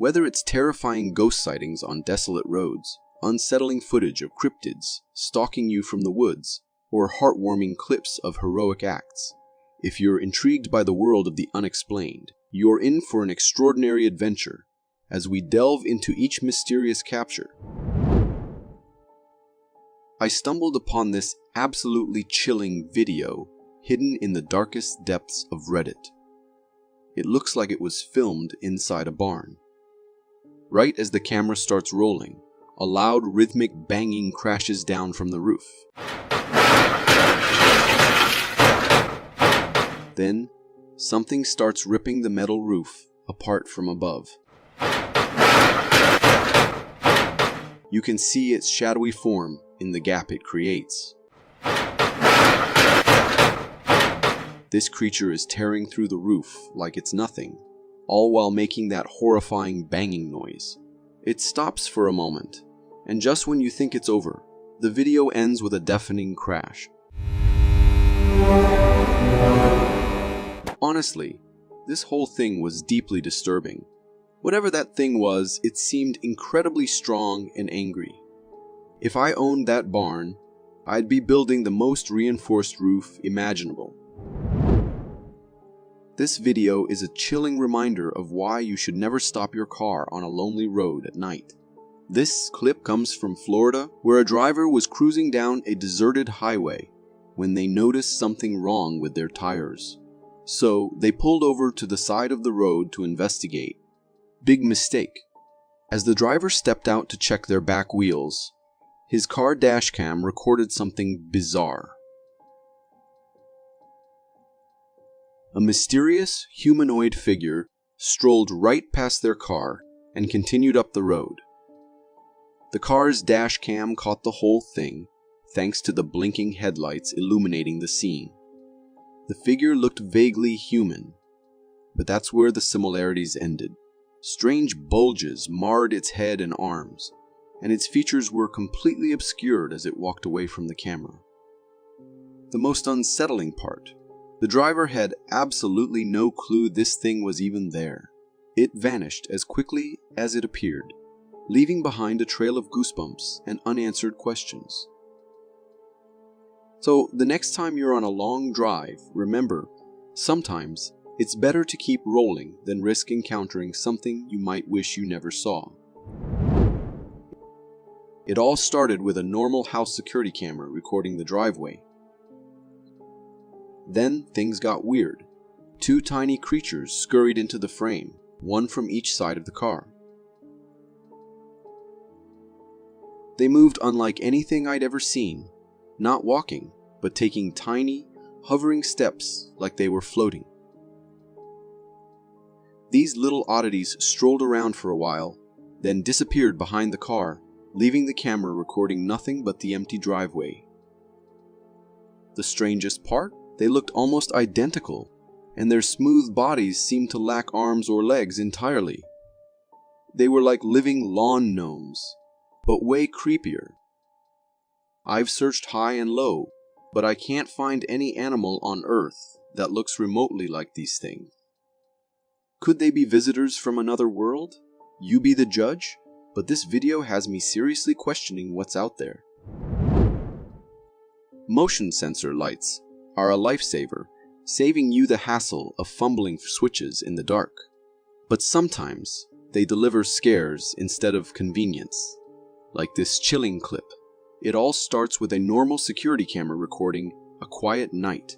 Whether it's terrifying ghost sightings on desolate roads, unsettling footage of cryptids stalking you from the woods, or heartwarming clips of heroic acts, if you're intrigued by the world of the unexplained, you're in for an extraordinary adventure as we delve into each mysterious capture. I stumbled upon this absolutely chilling video hidden in the darkest depths of Reddit. It looks like it was filmed inside a barn. Right as the camera starts rolling, a loud rhythmic banging crashes down from the roof. Then, something starts ripping the metal roof apart from above. You can see its shadowy form in the gap it creates. This creature is tearing through the roof like it's nothing, all while making that horrifying banging noise. It stops for a moment, and just when you think it's over, the video ends with a deafening crash. Honestly, this whole thing was deeply disturbing. Whatever that thing was, it seemed incredibly strong and angry. If I owned that barn, I'd be building the most reinforced roof imaginable. This video is a chilling reminder of why you should never stop your car on a lonely road at night. This clip comes from Florida, where a driver was cruising down a deserted highway when they noticed something wrong with their tires. So they pulled over to the side of the road to investigate. Big mistake. As the driver stepped out to check their back wheels, his car dashcam recorded something bizarre. A mysterious humanoid figure strolled right past their car and continued up the road. The car's dashcam caught the whole thing, thanks to the blinking headlights illuminating the scene. The figure looked vaguely human, but that's where the similarities ended. Strange bulges marred its head and arms, and its features were completely obscured as it walked away from the camera. The most unsettling part, the driver had absolutely no clue this thing was even there. It vanished as quickly as it appeared, leaving behind a trail of goosebumps and unanswered questions. So the next time you're on a long drive, remember, sometimes it's better to keep rolling than risk encountering something you might wish you never saw. It all started with a normal house security camera recording the driveway. Then things got weird. Two tiny creatures scurried into the frame, one from each side of the car. They moved unlike anything I'd ever seen, not walking, but taking tiny, hovering steps like they were floating. These little oddities strolled around for a while, then disappeared behind the car, leaving the camera recording nothing but the empty driveway. The strangest part? They looked almost identical, and their smooth bodies seemed to lack arms or legs entirely. They were like living lawn gnomes, but way creepier. I've searched high and low, but I can't find any animal on Earth that looks remotely like these things. Could they be visitors from another world? You be the judge, but this video has me seriously questioning what's out there. Motion sensor lights are a lifesaver, saving you the hassle of fumbling for switches in the dark. But sometimes they deliver scares instead of convenience, like this chilling clip. It all starts with a normal security camera recording a quiet night.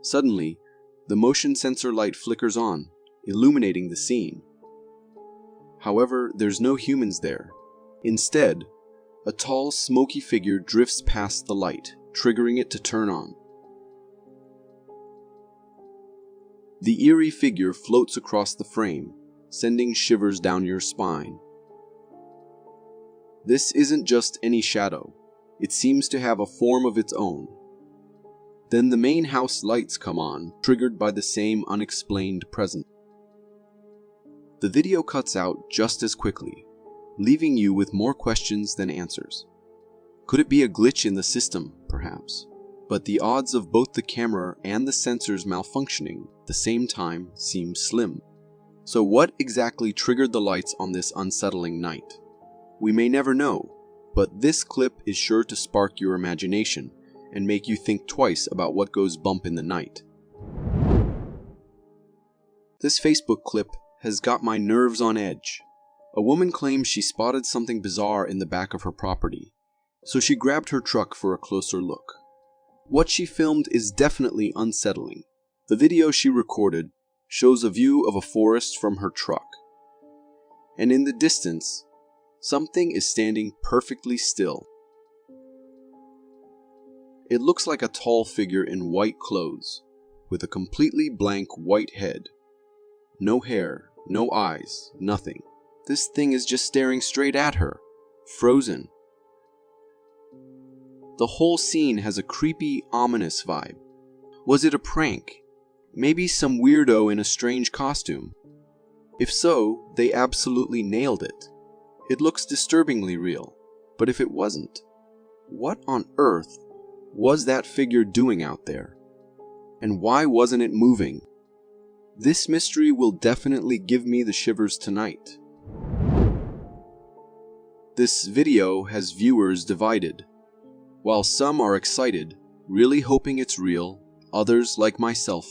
Suddenly, the motion sensor light flickers on, illuminating the scene. However, there's no humans there. Instead, a tall, smoky figure drifts past the light, triggering it to turn on. The eerie figure floats across the frame, sending shivers down your spine. This isn't just any shadow. It seems to have a form of its own. Then the main house lights come on, triggered by the same unexplained presence. The video cuts out just as quickly, leaving you with more questions than answers. Could it be a glitch in the system, perhaps? But the odds of both the camera and the sensors malfunctioning at the same time seem slim. So what exactly triggered the lights on this unsettling night? We may never know, but this clip is sure to spark your imagination and make you think twice about what goes bump in the night. This Facebook clip has got my nerves on edge. A woman claims she spotted something bizarre in the back of her property, so she grabbed her truck for a closer look. What she filmed is definitely unsettling. The video she recorded shows a view of a forest from her truck. And in the distance, something is standing perfectly still. It looks like a tall figure in white clothes, with a completely blank white head. No hair, no eyes, nothing. This thing is just staring straight at her, frozen. The whole scene has a creepy, ominous vibe. Was it a prank? Maybe some weirdo in a strange costume? If so, they absolutely nailed it. It looks disturbingly real. But if it wasn't, what on earth was that figure doing out there? And why wasn't it moving? This mystery will definitely give me the shivers tonight. This video has viewers divided. While some are excited, really hoping it's real, others, like myself,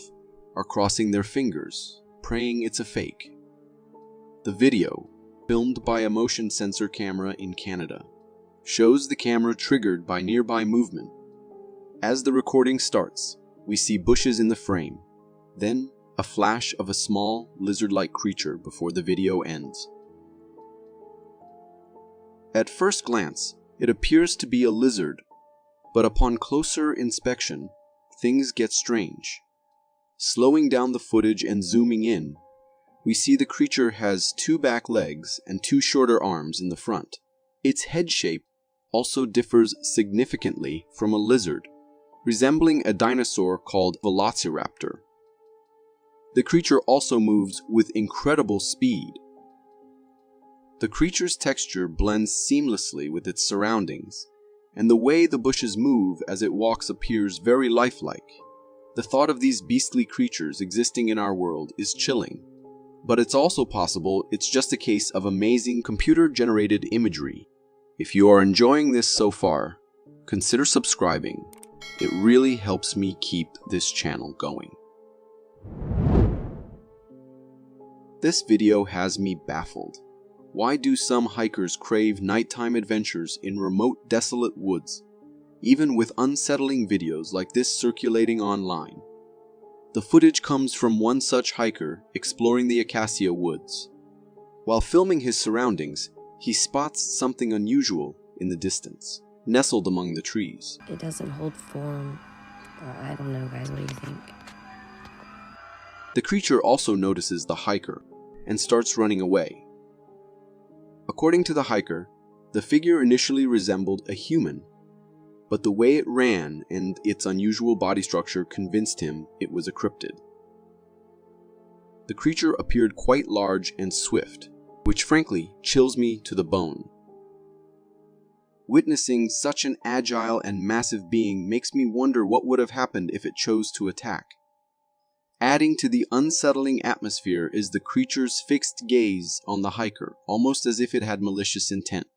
are crossing their fingers, praying it's a fake. The video, filmed by a motion sensor camera in Canada, shows the camera triggered by nearby movement. As the recording starts, we see bushes in the frame, then a flash of a small, lizard-like creature before the video ends. At first glance, it appears to be a lizard, but upon closer inspection, things get strange. Slowing down the footage and zooming in, we see the creature has 2 back legs and 2 shorter arms in the front. Its head shape also differs significantly from a lizard, resembling a dinosaur called Velociraptor. The creature also moves with incredible speed. The creature's texture blends seamlessly with its surroundings, and the way the bushes move as it walks appears very lifelike. The thought of these beastly creatures existing in our world is chilling, but it's also possible it's just a case of amazing computer-generated imagery. If you are enjoying this so far, consider subscribing. It really helps me keep this channel going. This video has me baffled. Why do some hikers crave nighttime adventures in remote, desolate woods, even with unsettling videos like this circulating online? The footage comes from one such hiker exploring the Acacia Woods. While filming his surroundings, he spots something unusual in the distance, nestled among the trees. It doesn't hold form. I don't know, guys. What do you think? The creature also notices the hiker and starts running away. According to the hiker, the figure initially resembled a human, but the way it ran and its unusual body structure convinced him it was a cryptid. The creature appeared quite large and swift, which frankly chills me to the bone. Witnessing such an agile and massive being makes me wonder what would have happened if it chose to attack. Adding to the unsettling atmosphere is the creature's fixed gaze on the hiker, almost as if it had malicious intent.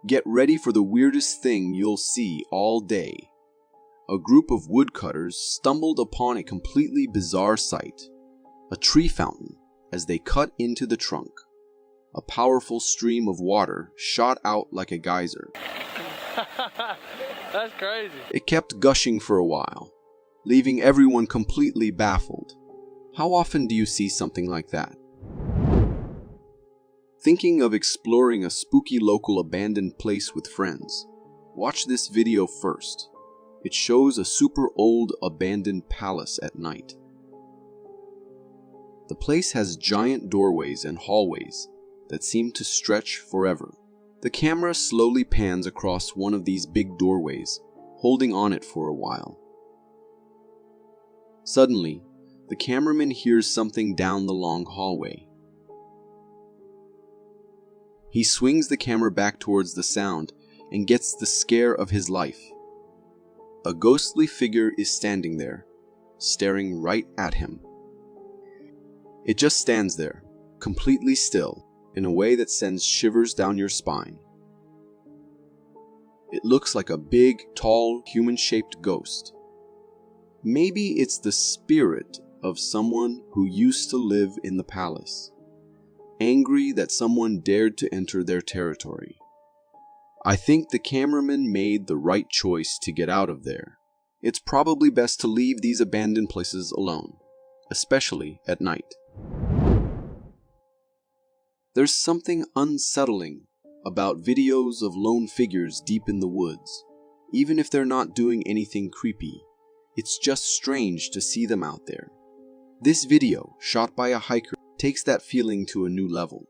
Get ready for the weirdest thing you'll see all day. A group of woodcutters stumbled upon a completely bizarre sight, a tree fountain, as they cut into the trunk. A powerful stream of water shot out like a geyser. That's crazy. It kept gushing for a while, leaving everyone completely baffled. How often do you see something like that? Thinking of exploring a spooky local abandoned place with friends? Watch this video first. It shows a super old abandoned palace at night. The place has giant doorways and hallways that seem to stretch forever. The camera slowly pans across one of these big doorways, holding on it for a while. Suddenly, the cameraman hears something down the long hallway. He swings the camera back towards the sound and gets the scare of his life. A ghostly figure is standing there, staring right at him. It just stands there, completely still, in a way that sends shivers down your spine. It looks like a big, tall, human-shaped ghost. Maybe it's the spirit of someone who used to live in the palace, angry that someone dared to enter their territory. I think the cameraman made the right choice to get out of there. It's probably best to leave these abandoned places alone, especially at night. There's something unsettling about videos of lone figures deep in the woods. Even if they're not doing anything creepy, it's just strange to see them out there. This video, shot by a hiker, takes that feeling to a new level.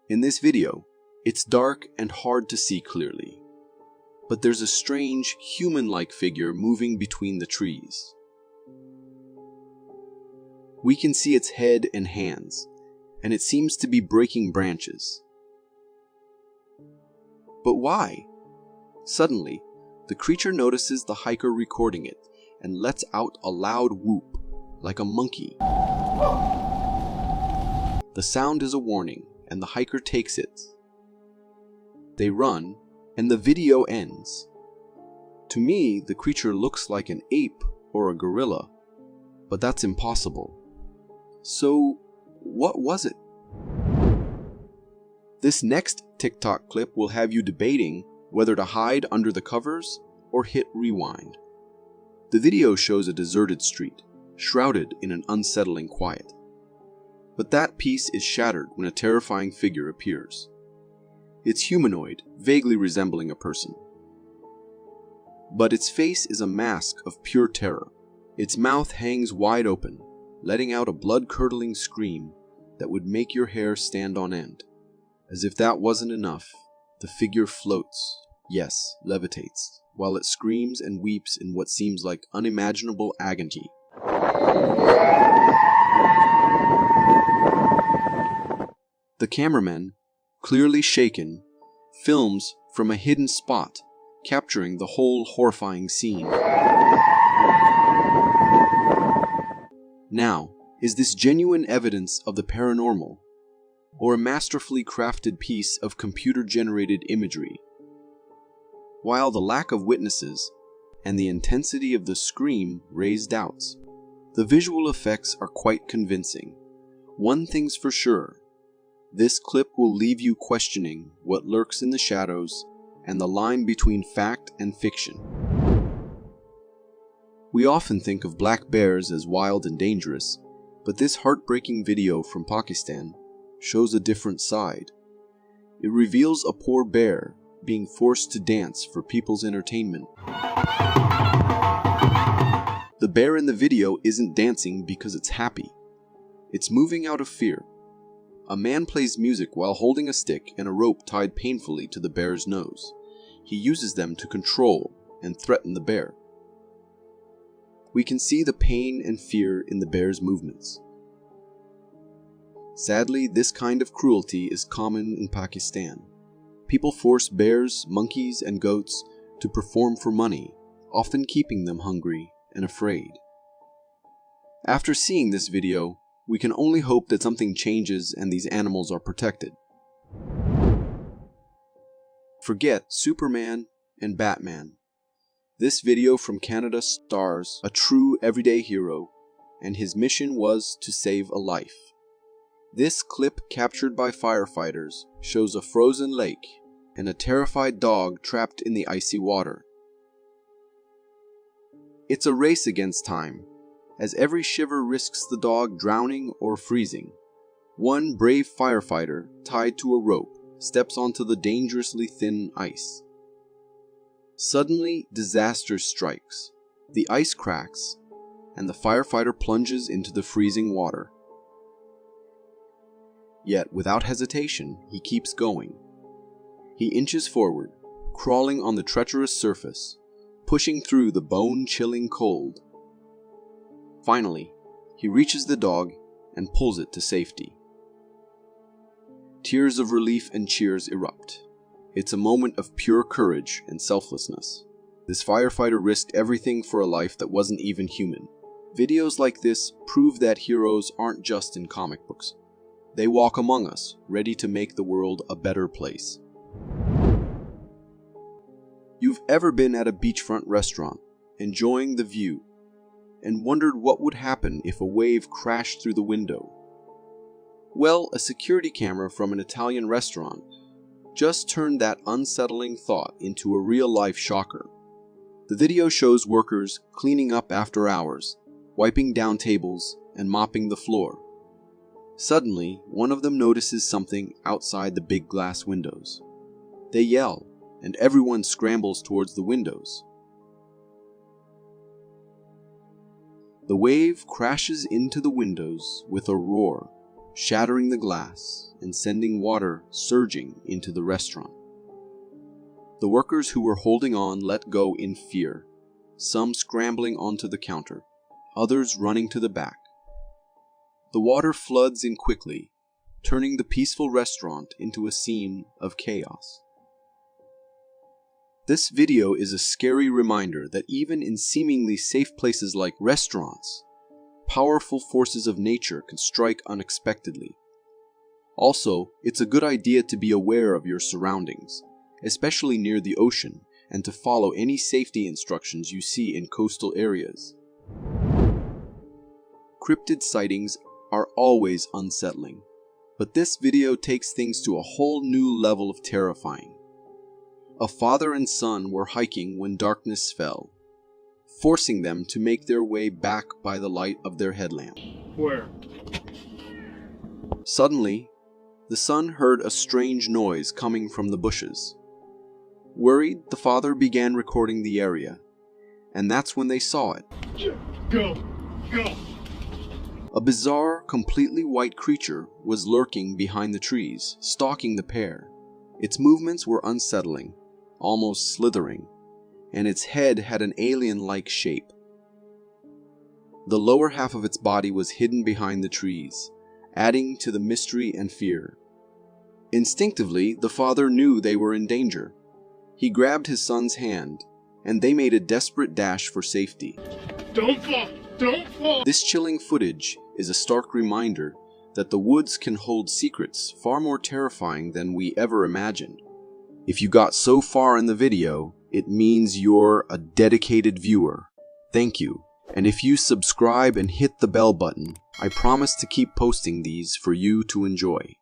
In this video, it's dark and hard to see clearly, but there's a strange, human-like figure moving between the trees. We can see its head and hands, and it seems to be breaking branches. But why? Suddenly, the creature notices the hiker recording it and lets out a loud whoop, like a monkey. The sound is a warning, and the hiker takes it. They run, and the video ends. To me, the creature looks like an ape or a gorilla, but that's impossible. So, what was it? This next TikTok clip will have you debating whether to hide under the covers or hit rewind. The video shows a deserted street, shrouded in an unsettling quiet. But that peace is shattered when a terrifying figure appears. It's humanoid, vaguely resembling a person. But its face is a mask of pure terror. Its mouth hangs wide open, letting out a blood-curdling scream that would make your hair stand on end. As if that wasn't enough, the figure floats, yes, levitates, while it screams and weeps in what seems like unimaginable agony. The cameraman, clearly shaken, films from a hidden spot, capturing the whole horrifying scene. Now, is this genuine evidence of the paranormal, or a masterfully crafted piece of computer-generated imagery? While the lack of witnesses and the intensity of the scream raise doubts, the visual effects are quite convincing. One thing's for sure, this clip will leave you questioning what lurks in the shadows and the line between fact and fiction. We often think of black bears as wild and dangerous, but this heartbreaking video from Pakistan shows a different side. It reveals a poor bear being forced to dance for people's entertainment. The bear in the video isn't dancing because it's happy. It's moving out of fear. A man plays music while holding a stick and a rope tied painfully to the bear's nose. He uses them to control and threaten the bear. We can see the pain and fear in the bear's movements. Sadly, this kind of cruelty is common in Pakistan. People force bears, monkeys, and goats to perform for money, often keeping them hungry and afraid. After seeing this video, we can only hope that something changes and these animals are protected. Forget Superman and Batman. This video from Canada stars a true everyday hero, and his mission was to save a life. This clip captured by firefighters shows a frozen lake and a terrified dog trapped in the icy water. It's a race against time, as every shiver risks the dog drowning or freezing. One brave firefighter, tied to a rope, steps onto the dangerously thin ice. Suddenly, disaster strikes. The ice cracks, and the firefighter plunges into the freezing water. Yet, without hesitation, he keeps going. He inches forward, crawling on the treacherous surface, pushing through the bone-chilling cold. Finally, he reaches the dog and pulls it to safety. Tears of relief and cheers erupt. It's a moment of pure courage and selflessness. This firefighter risked everything for a life that wasn't even human. Videos like this prove that heroes aren't just in comic books. They walk among us, ready to make the world a better place. You've ever been at a beachfront restaurant, enjoying the view, and wondered what would happen if a wave crashed through the window? Well, a security camera from an Italian restaurant just turned that unsettling thought into a real-life shocker. The video shows workers cleaning up after hours, wiping down tables, and mopping the floor. Suddenly, one of them notices something outside the big glass windows. They yell, and everyone scrambles towards the windows. The wave crashes into the windows with a roar, shattering the glass and sending water surging into the restaurant. The workers who were holding on let go in fear, some scrambling onto the counter, others running to the back. The water floods in quickly, turning the peaceful restaurant into a scene of chaos. This video is a scary reminder that even in seemingly safe places like restaurants, powerful forces of nature can strike unexpectedly. Also, it's a good idea to be aware of your surroundings, especially near the ocean, and to follow any safety instructions you see in coastal areas. Cryptid sightings are always unsettling, but this video takes things to a whole new level of terrifying. A father and son were hiking when darkness fell, forcing them to make their way back by the light of their headlamp. Where? Suddenly, the son heard a strange noise coming from the bushes. Worried, the father began recording the area, and that's when they saw it. Go! Go! A bizarre, completely white creature was lurking behind the trees, stalking the pair. Its movements were unsettling, almost slithering, and its head had an alien-like shape. The lower half of its body was hidden behind the trees, adding to the mystery and fear. Instinctively, the father knew they were in danger. He grabbed his son's hand, and they made a desperate dash for safety. Don't fall! Don't fall! This chilling footage is a stark reminder that the woods can hold secrets far more terrifying than we ever imagined. If you got so far in the video, it means you're a dedicated viewer. Thank you. And if you subscribe and hit the bell button, I promise to keep posting these for you to enjoy.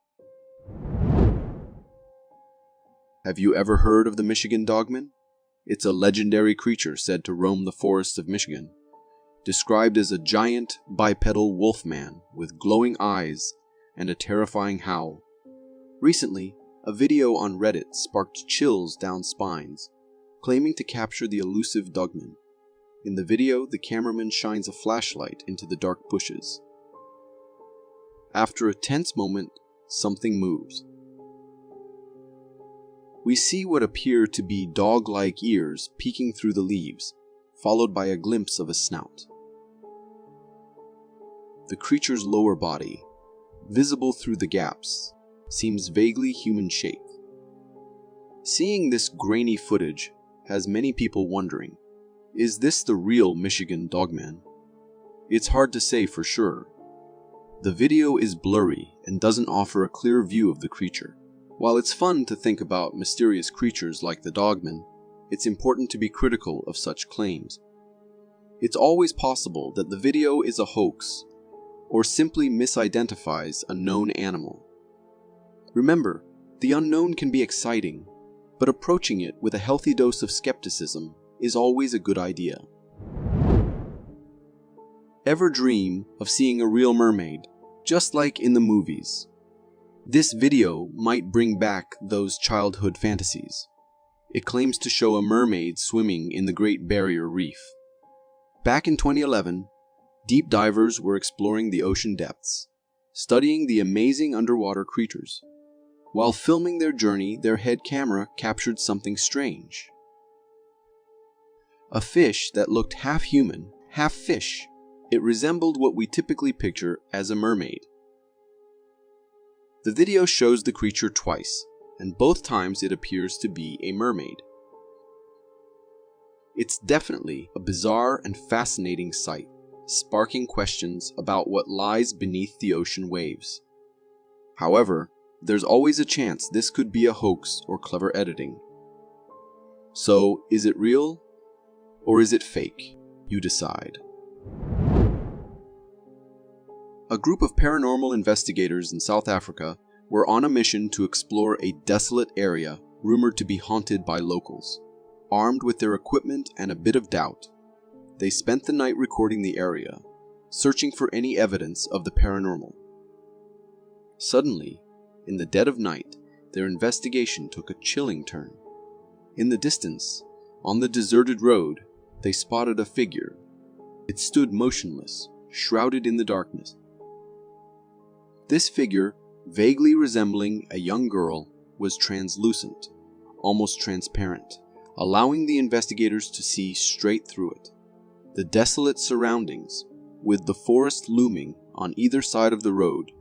Have you ever heard of the Michigan Dogman? It's a legendary creature said to roam the forests of Michigan. Described as a giant bipedal wolfman with glowing eyes and a terrifying howl. Recently, a video on Reddit sparked chills down spines, claiming to capture the elusive Dogman. In the video, the cameraman shines a flashlight into the dark bushes. After a tense moment, something moves. We see what appear to be dog-like ears peeking through the leaves, followed by a glimpse of a snout. The creature's lower body, visible through the gaps, seems vaguely human-shaped. Seeing this grainy footage has many people wondering, is this the real Michigan Dogman? It's hard to say for sure. The video is blurry and doesn't offer a clear view of the creature. While it's fun to think about mysterious creatures like the Dogman, it's important to be critical of such claims. It's always possible that the video is a hoax or simply misidentifies a known animal. Remember, the unknown can be exciting, but approaching it with a healthy dose of skepticism is always a good idea. Ever dream of seeing a real mermaid, just like in the movies? This video might bring back those childhood fantasies. It claims to show a mermaid swimming in the Great Barrier Reef. Back in 2011, deep divers were exploring the ocean depths, studying the amazing underwater creatures. While filming their journey, their head camera captured something strange. A fish that looked half human, half fish. It resembled what we typically picture as a mermaid. The video shows the creature twice, and both times it appears to be a mermaid. It's definitely a bizarre and fascinating sight, sparking questions about what lies beneath the ocean waves. However, there's always a chance this could be a hoax or clever editing. So, is it real or is it fake? You decide. A group of paranormal investigators in South Africa were on a mission to explore a desolate area rumored to be haunted by locals. Armed with their equipment and a bit of doubt, they spent the night recording the area, searching for any evidence of the paranormal. Suddenly, in the dead of night, their investigation took a chilling turn. In the distance, on the deserted road, they spotted a figure. It stood motionless, shrouded in the darkness. This figure, vaguely resembling a young girl, was translucent, almost transparent, allowing the investigators to see straight through it. The desolate surroundings, with the forest looming on either side of the road,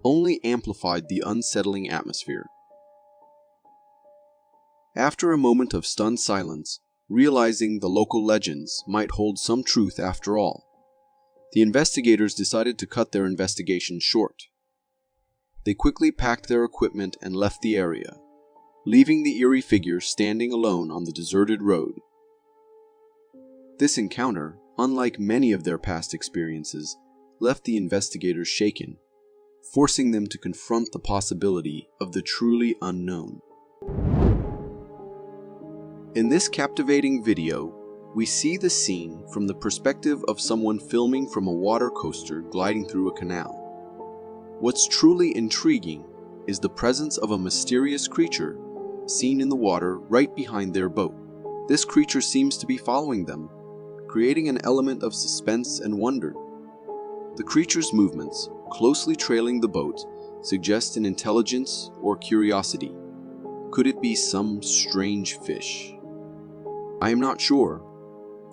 only amplified the unsettling atmosphere. After a moment of stunned silence, realizing the local legends might hold some truth after all, the investigators decided to cut their investigation short. They quickly packed their equipment and left the area, leaving the eerie figure standing alone on the deserted road. This encounter, unlike many of their past experiences, left the investigators shaken, forcing them to confront the possibility of the truly unknown. In this captivating video, we see the scene from the perspective of someone filming from a water coaster gliding through a canal. What's truly intriguing is the presence of a mysterious creature seen in the water right behind their boat. This creature seems to be following them, creating an element of suspense and wonder. The creature's movements, closely trailing the boat, suggest an intelligence or curiosity. Could it be some strange fish? I am not sure.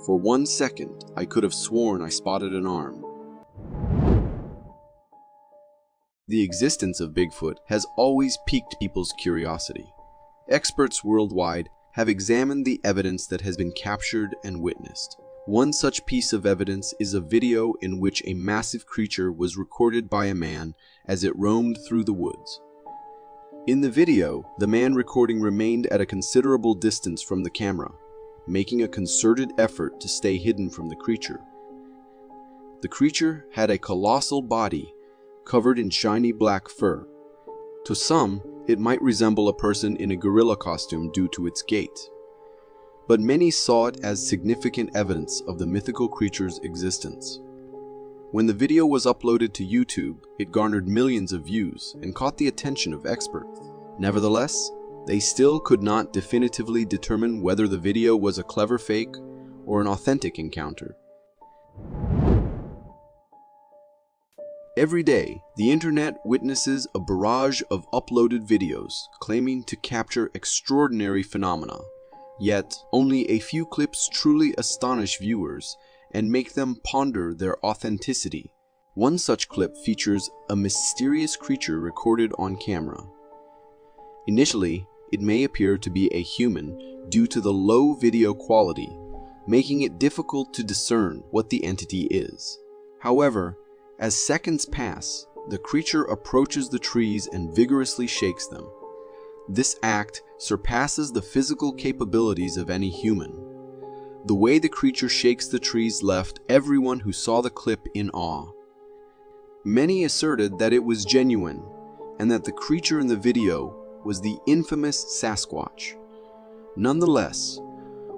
For 1 second, I could have sworn I spotted an arm. The existence of Bigfoot has always piqued people's curiosity. Experts worldwide have examined the evidence that has been captured and witnessed. One such piece of evidence is a video in which a massive creature was recorded by a man as it roamed through the woods. In the video, the man recording remained at a considerable distance from the camera, making a concerted effort to stay hidden from the creature. The creature had a colossal body covered in shiny black fur. To some, it might resemble a person in a gorilla costume due to its gait. But many saw it as significant evidence of the mythical creature's existence. When the video was uploaded to YouTube, it garnered millions of views and caught the attention of experts. Nevertheless, they still could not definitively determine whether the video was a clever fake or an authentic encounter. Every day, the internet witnesses a barrage of uploaded videos claiming to capture extraordinary phenomena. Yet, only a few clips truly astonish viewers and make them ponder their authenticity. One such clip features a mysterious creature recorded on camera. Initially, it may appear to be a human due to the low video quality, making it difficult to discern what the entity is. However, as seconds pass, the creature approaches the trees and vigorously shakes them. This act surpasses the physical capabilities of any human. The way the creature shakes the trees left everyone who saw the clip in awe. Many asserted that it was genuine, and that the creature in the video was the infamous Sasquatch. Nonetheless,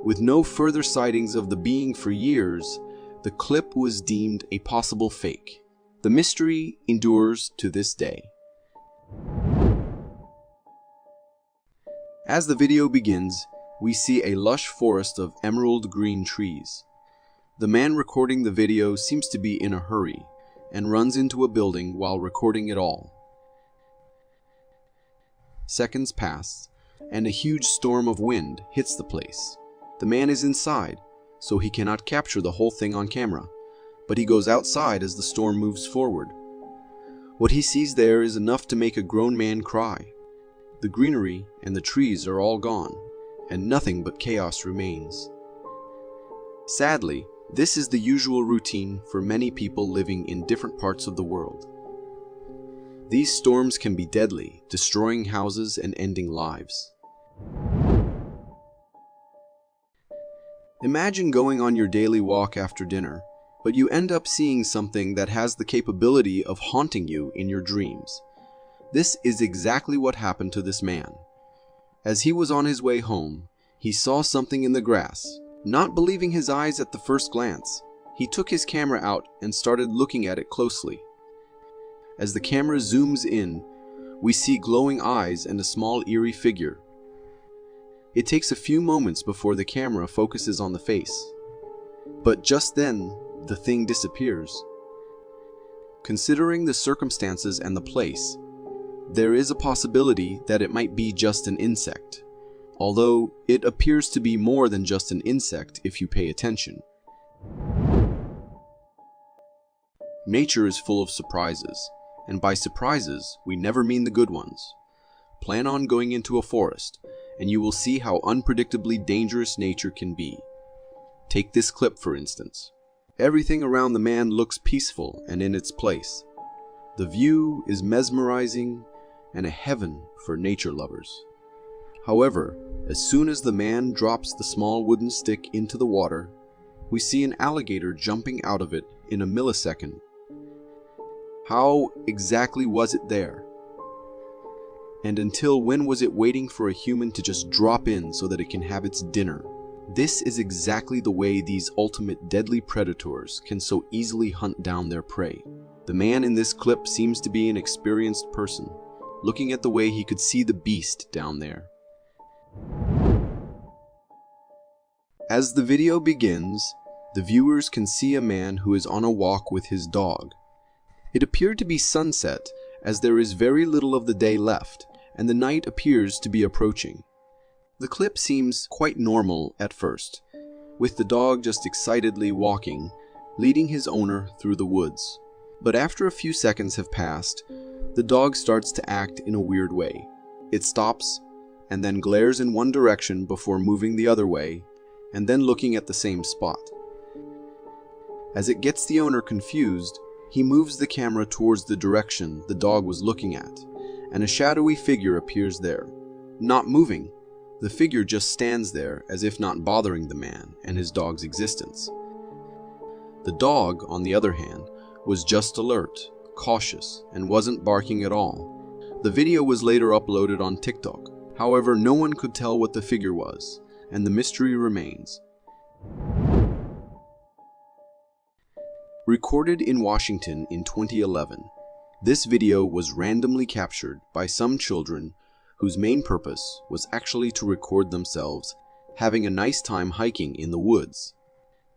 with no further sightings of the being for years, the clip was deemed a possible fake. The mystery endures to this day. As the video begins, we see a lush forest of emerald green trees. The man recording the video seems to be in a hurry and runs into a building while recording it all. Seconds pass, and a huge storm of wind hits the place. The man is inside, so he cannot capture the whole thing on camera, but he goes outside as the storm moves forward. What he sees there is enough to make a grown man cry. The greenery and the trees are all gone, and nothing but chaos remains. Sadly, This is the usual routine for many people living in different parts of the world. These storms can be deadly, destroying houses and ending lives. Imagine going on your daily walk after dinner, but you end up seeing something that has the capability of haunting you in your dreams. This is exactly what happened to this man. As he was on his way home, he saw something in the grass. Not believing his eyes at the first glance, he took his camera out and started looking at it closely. As the camera zooms in, we see glowing eyes and a small eerie figure. It takes a few moments before the camera focuses on the face. But just then, the thing disappears. Considering the circumstances and the place, there is a possibility that it might be just an insect. Although it appears to be more than just an insect if you pay attention. Nature is full of surprises, and by surprises, we never mean the good ones. Plan on going into a forest, and you will see how unpredictably dangerous nature can be. Take this clip for instance. Everything around the man looks peaceful and in its place. The view is mesmerizing and a heaven for nature lovers. However, as soon as the man drops the small wooden stick into the water, we see an alligator jumping out of it in a millisecond. How exactly was it there? And until when was it waiting for a human to just drop in so that it can have its dinner? This is exactly the way these ultimate deadly predators can so easily hunt down their prey. The man in this clip seems to be an experienced person, looking at the way he could see the beast down there. As the video begins, the viewers can see a man who is on a walk with his dog. It appeared to be sunset, as there is very little of the day left, and the night appears to be approaching. The clip seems quite normal at first, with the dog just excitedly walking, leading his owner through the woods. But after a few seconds have passed, the dog starts to act in a weird way. It stops, and then glares in one direction before moving the other way, and then looking at the same spot. As it gets the owner confused, he moves the camera towards the direction the dog was looking at, and a shadowy figure appears there. Not moving, the figure just stands there as if not bothering the man and his dog's existence. The dog, on the other hand, was just alert, cautious, and wasn't barking at all. The video was later uploaded on TikTok. However, no one could tell what the figure was, and the mystery remains. Recorded in Washington in 2011, this video was randomly captured by some children whose main purpose was actually to record themselves having a nice time hiking in the woods.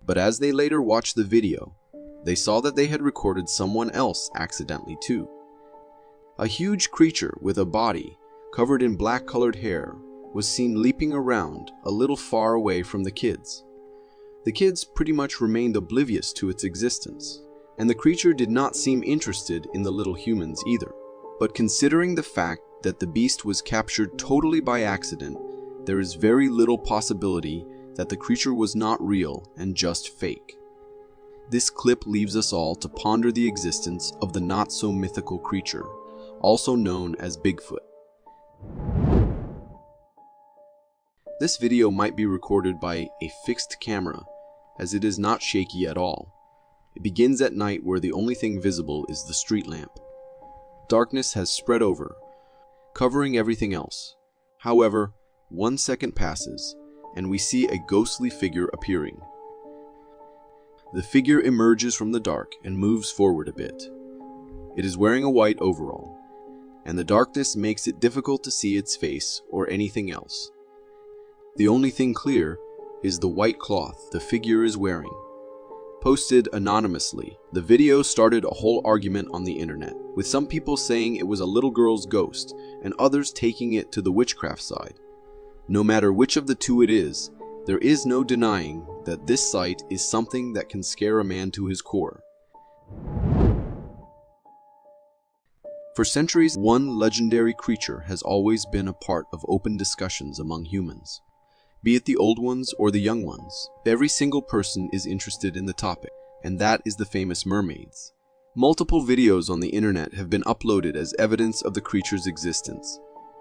But as they later watched the video, they saw that they had recorded someone else accidentally too. A huge creature with a body covered in black-colored hair was seen leaping around a little far away from the kids. The kids pretty much remained oblivious to its existence, and the creature did not seem interested in the little humans either. But considering the fact that the beast was captured totally by accident, there is very little possibility that the creature was not real and just fake. This clip leaves us all to ponder the existence of the not-so-mythical creature, also known as Bigfoot. This video might be recorded by a fixed camera, as it is not shaky at all. It begins at night where the only thing visible is the street lamp. Darkness has spread over, covering everything else. However, 1 second passes, and we see a ghostly figure appearing. The figure emerges from the dark and moves forward a bit. It is wearing a white overall, and the darkness makes it difficult to see its face or anything else. The only thing clear is the white cloth the figure is wearing. Posted anonymously, the video started a whole argument on the internet, with some people saying it was a little girl's ghost and others taking it to the witchcraft side. No matter which of the two it is, there is no denying that this sight is something that can scare a man to his core. For centuries, one legendary creature has always been a part of open discussions among humans. be it the old ones or the young ones. Every single person is interested in the topic, and that is the famous mermaids. Multiple videos on the internet have been uploaded as evidence of the creature's existence,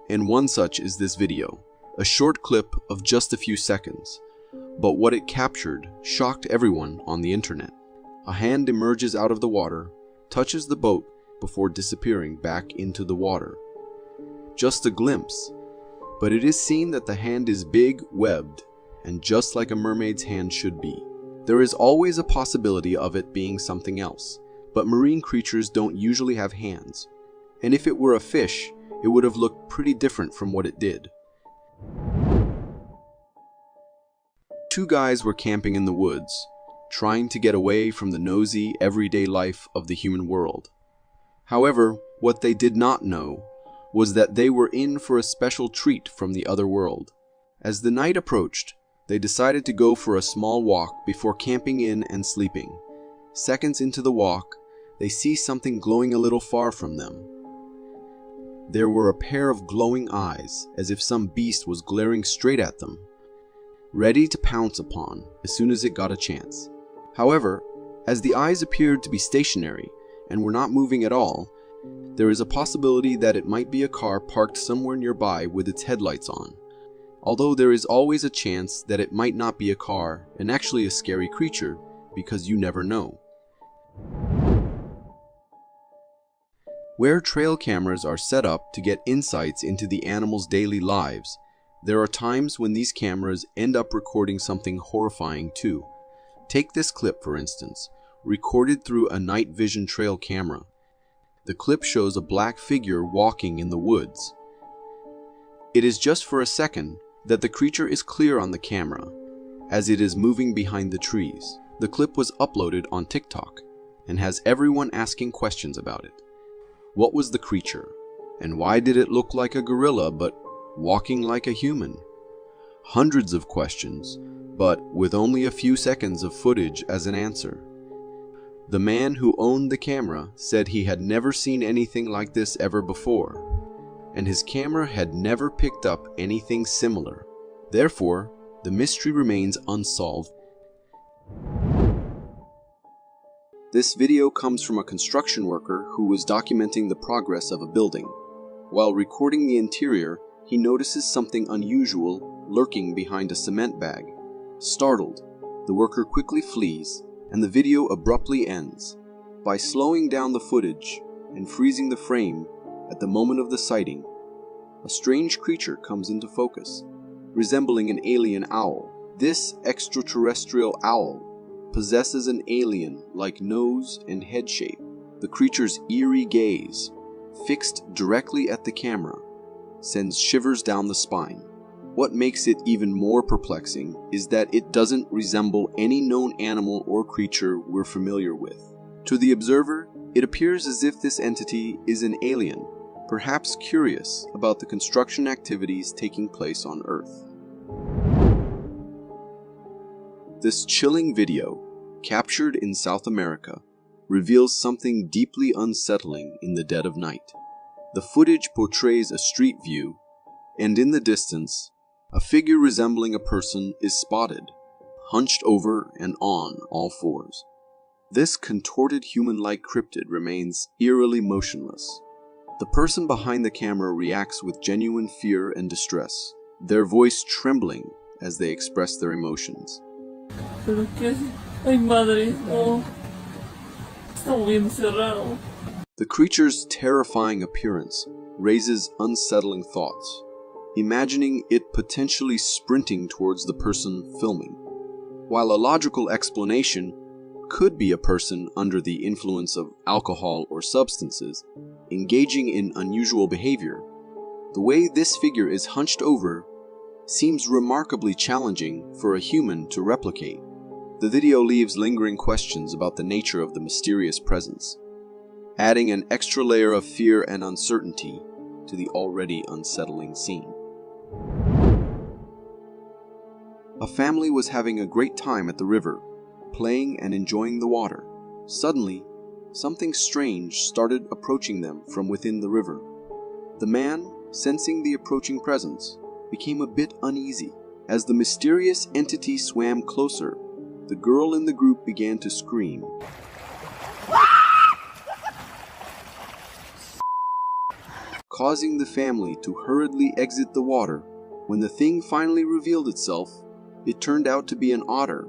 and one such is this video, a short clip of just a few seconds. But what it captured shocked everyone on the internet. A hand emerges out of the water, touches the boat before disappearing back into the water. Just a glimpse, but it is seen that the hand is big, webbed, and just like a mermaid's hand should be. There is always a possibility of it being something else, but marine creatures don't usually have hands, and if it were a fish, it would have looked pretty different from what it did. Two guys were camping in the woods, trying to get away from the nosy, everyday life of the human world. However, what they did not know was that they were in for a special treat from the other world. As the night approached, they decided to go for a small walk before camping in and sleeping. Seconds into the walk, they see something glowing a little far from them. There were a pair of glowing eyes, as if some beast was glaring straight at them, ready to pounce upon as soon as it got a chance. However, as the eyes appeared to be stationary and were not moving at all, there is a possibility that it might be a car parked somewhere nearby with its headlights on. Although there is always a chance that it might not be a car and actually a scary creature, because you never know. Where trail cameras are set up to get insights into the animals' daily lives, there are times when these cameras end up recording something horrifying too. Take this clip for instance, recorded through a night vision trail camera. The clip shows a black figure walking in the woods. It is just for a second that the creature is clear on the camera, as it is moving behind the trees. The clip was uploaded on TikTok and has everyone asking questions about it. What was the creature? And why did it look like a gorilla but walking like a human? Hundreds of questions, but with only a few seconds of footage as an answer. The man who owned the camera said he had never seen anything like this ever before, and his camera had never picked up anything similar. Therefore, the mystery remains unsolved. This video comes from a construction worker who was documenting the progress of a building. While recording the interior, he notices something unusual lurking behind a cement bag. Startled, the worker quickly flees, and the video abruptly ends. By slowing down the footage and freezing the frame at the moment of the sighting, a strange creature comes into focus, resembling an alien owl. This extraterrestrial owl possesses an alien-like nose and head shape. The creature's eerie gaze, fixed directly at the camera, sends shivers down the spine. What makes it even more perplexing is that it doesn't resemble any known animal or creature we're familiar with. To the observer, it appears as if this entity is an alien, perhaps curious about the construction activities taking place on Earth. This chilling video, captured in South America, reveals something deeply unsettling in the dead of night. The footage portrays a street view, and in the distance, a figure resembling a person is spotted, hunched over and on all fours. This contorted human-like cryptid remains eerily motionless. The person behind the camera reacts with genuine fear and distress, their voice trembling as they express their emotions. Pero qué hace? Ay, madre, no. Está muy encerrado. The creature's terrifying appearance raises unsettling thoughts, imagining it potentially sprinting towards the person filming. While a logical explanation could be a person under the influence of alcohol or substances, engaging in unusual behavior, the way this figure is hunched over seems remarkably challenging for a human to replicate. The video leaves lingering questions about the nature of the mysterious presence, adding an extra layer of fear and uncertainty to the already unsettling scene. A family was having a great time at the river, playing and enjoying the water. Suddenly, something strange started approaching them from within the river. The man, sensing the approaching presence, became a bit uneasy. As the mysterious entity swam closer, the girl in the group began to scream. Causing the family to hurriedly exit the water. When the thing finally revealed itself, it turned out to be an otter.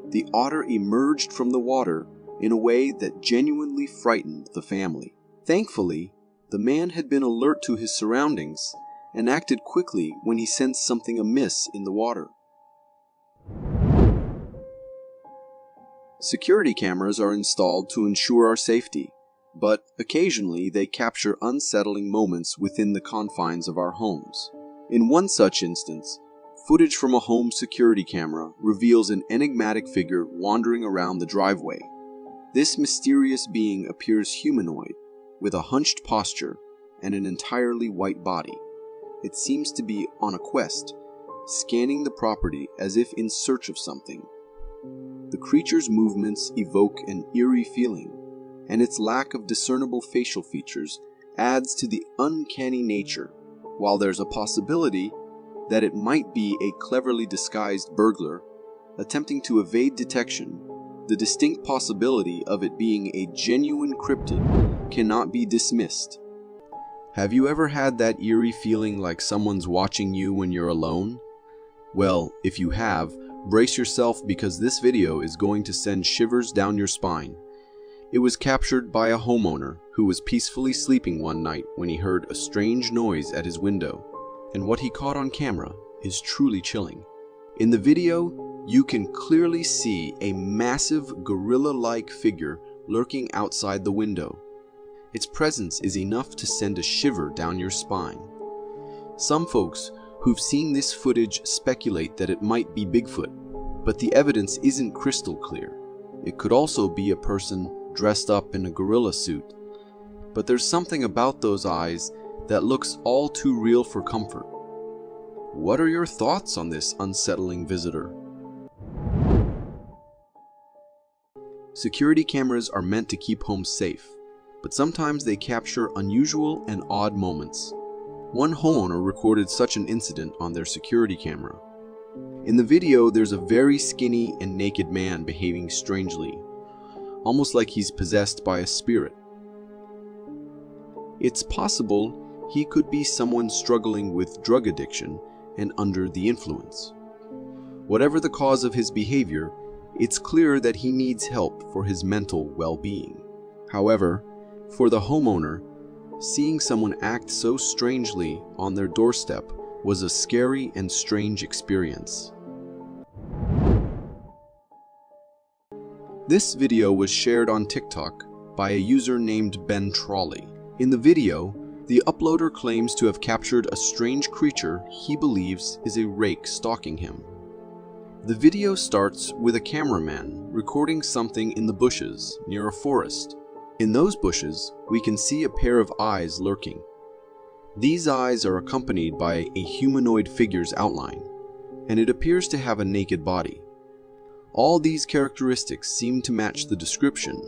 The otter emerged from the water in a way that genuinely frightened the family. Thankfully, the man had been alert to his surroundings and acted quickly when he sensed something amiss in the water. Security cameras are installed to ensure our safety, but occasionally they capture unsettling moments within the confines of our homes. In one such instance, footage from a home security camera reveals an enigmatic figure wandering around the driveway. This mysterious being appears humanoid, with a hunched posture and an entirely white body. It seems to be on a quest, scanning the property as if in search of something. The creature's movements evoke an eerie feeling, and its lack of discernible facial features adds to the uncanny nature. While there's a possibility that it might be a cleverly disguised burglar attempting to evade detection, the distinct possibility of it being a genuine cryptid cannot be dismissed. Have you ever had that eerie feeling like someone's watching you when you're alone? Well, if you have, brace yourself because this video is going to send shivers down your spine. It was captured by a homeowner who was peacefully sleeping one night when he heard a strange noise at his window, and what he caught on camera is truly chilling. In the video, you can clearly see a massive gorilla-like figure lurking outside the window. Its presence is enough to send a shiver down your spine. Some folks who've seen this footage speculate that it might be Bigfoot, but the evidence isn't crystal clear. It could also be a person dressed up in a gorilla suit, but there's something about those eyes that looks all too real for comfort. What are your thoughts on this unsettling visitor? Security cameras are meant to keep homes safe, but sometimes they capture unusual and odd moments. One homeowner recorded such an incident on their security camera. In the video, there's a very skinny and naked man behaving strangely, almost like he's possessed by a spirit. It's possible he could be someone struggling with drug addiction and under the influence. Whatever the cause of his behavior, it's clear that he needs help for his mental well-being. However, for the homeowner, seeing someone act so strangely on their doorstep was a scary and strange experience. This video was shared on TikTok by a user named Ben Trolley. In the video, the uploader claims to have captured a strange creature he believes is a rake stalking him. The video starts with a cameraman recording something in the bushes near a forest. In those bushes, we can see a pair of eyes lurking. These eyes are accompanied by a humanoid figure's outline, and it appears to have a naked body. All these characteristics seem to match the description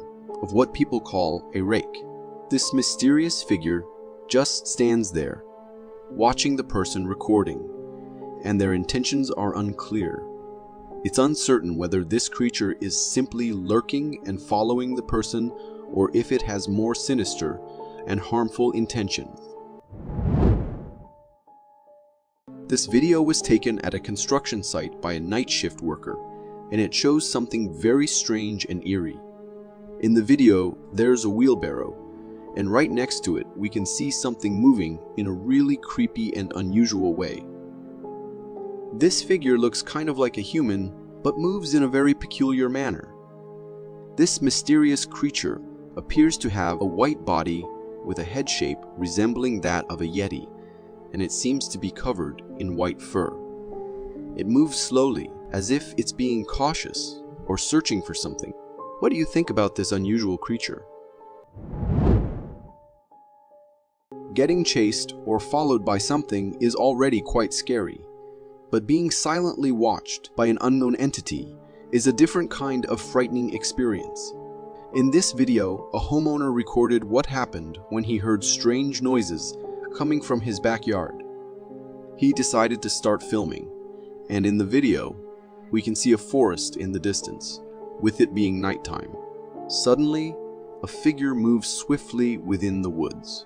of what people call a rake. This mysterious figure just stands there, watching the person recording, and their intentions are unclear. It's uncertain whether this creature is simply lurking and following the person or if it has more sinister and harmful intentions. This video was taken at a construction site by a night shift worker, and it shows something very strange and eerie. In the video, there's a wheelbarrow, and right next to it we can see something moving in a really creepy and unusual way. This figure looks kind of like a human, but moves in a very peculiar manner. This mysterious creature appears to have a white body with a head shape resembling that of a yeti, and it seems to be covered in white fur. It moves slowly, as if it's being cautious or searching for something. What do you think about this unusual creature? Getting chased or followed by something is already quite scary, but being silently watched by an unknown entity is a different kind of frightening experience. In this video, a homeowner recorded what happened when he heard strange noises coming from his backyard. He decided to start filming, And in the video, we can see a forest in the distance, with it being nighttime. Suddenly, a figure moves swiftly within the woods.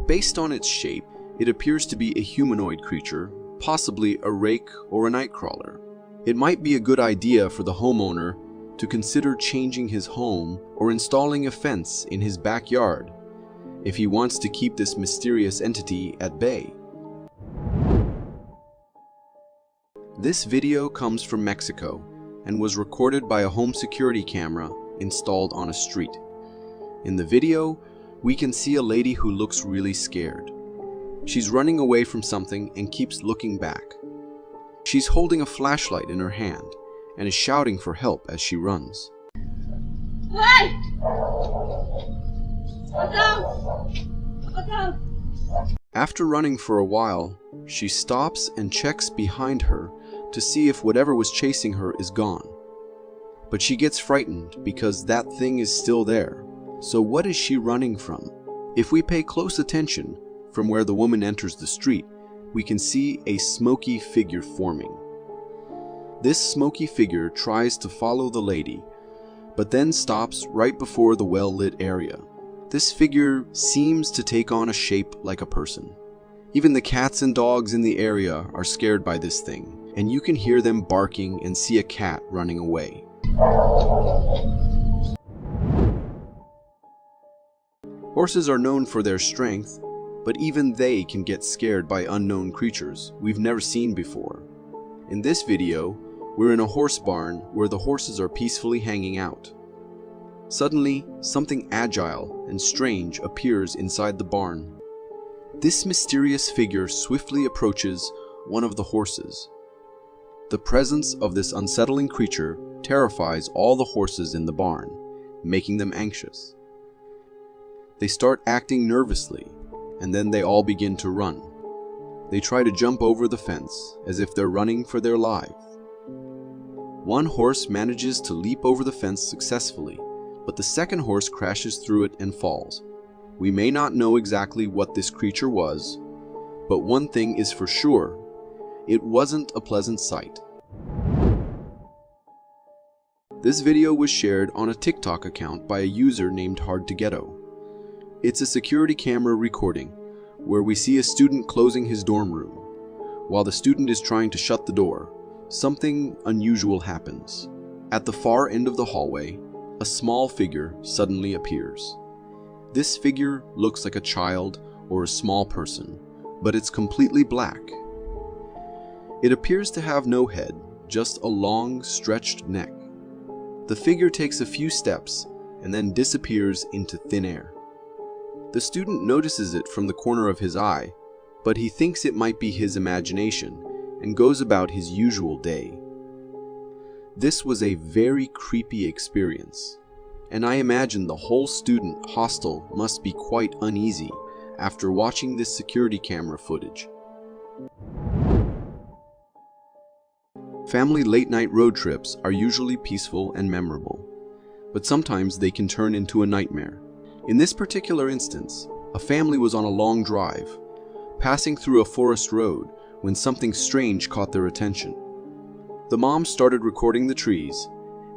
Based on its shape, it appears to be a humanoid creature, possibly a rake or a nightcrawler. It might be a good idea for the homeowner to consider changing his home or installing a fence in his backyard if he wants to keep this mysterious entity at bay. This video comes from Mexico and was recorded by a home security camera installed on a street. In the video, we can see a lady who looks really scared. She's running away from something and keeps looking back. She's holding a flashlight in her hand and is shouting for help as she runs. Hey! What's up? What's up? After running for a while, she stops and checks behind her to see if whatever was chasing her is gone. But she gets frightened because that thing is still there. So what is she running from? If we pay close attention from where the woman enters the street, we can see a smoky figure forming. This smoky figure tries to follow the lady, but then stops right before the well-lit area. This figure seems to take on a shape like a person. Even the cats and dogs in the area are scared by this thing, and you can hear them barking and see a cat running away. Horses are known for their strength, but even they can get scared by unknown creatures we've never seen before. In this video, we're in a horse barn where the horses are peacefully hanging out. Suddenly, something agile and strange appears inside the barn. This mysterious figure swiftly approaches one of the horses. The presence of this unsettling creature terrifies all the horses in the barn, making them anxious. They start acting nervously, and then they all begin to run. They try to jump over the fence as if they're running for their lives. One horse manages to leap over the fence successfully, but the second horse crashes through it and falls. We may not know exactly what this creature was, but one thing is for sure, it wasn't a pleasant sight. This video was shared on a TikTok account by a user named HardToGhetto. It's a security camera recording where we see a student closing his dorm room. While the student is trying to shut the door, something unusual happens. At the far end of the hallway, a small figure suddenly appears. This figure looks like a child or a small person, but it's completely black. It appears to have no head, just a long, stretched neck. The figure takes a few steps and then disappears into thin air. The student notices it from the corner of his eye, but he thinks it might be his imagination and goes about his usual day. This was a very creepy experience, and I imagine the whole student hostel must be quite uneasy after watching this security camera footage. Family late-night road trips are usually peaceful and memorable, but sometimes they can turn into a nightmare. In this particular instance, a family was on a long drive, passing through a forest road when something strange caught their attention. The mom started recording the trees,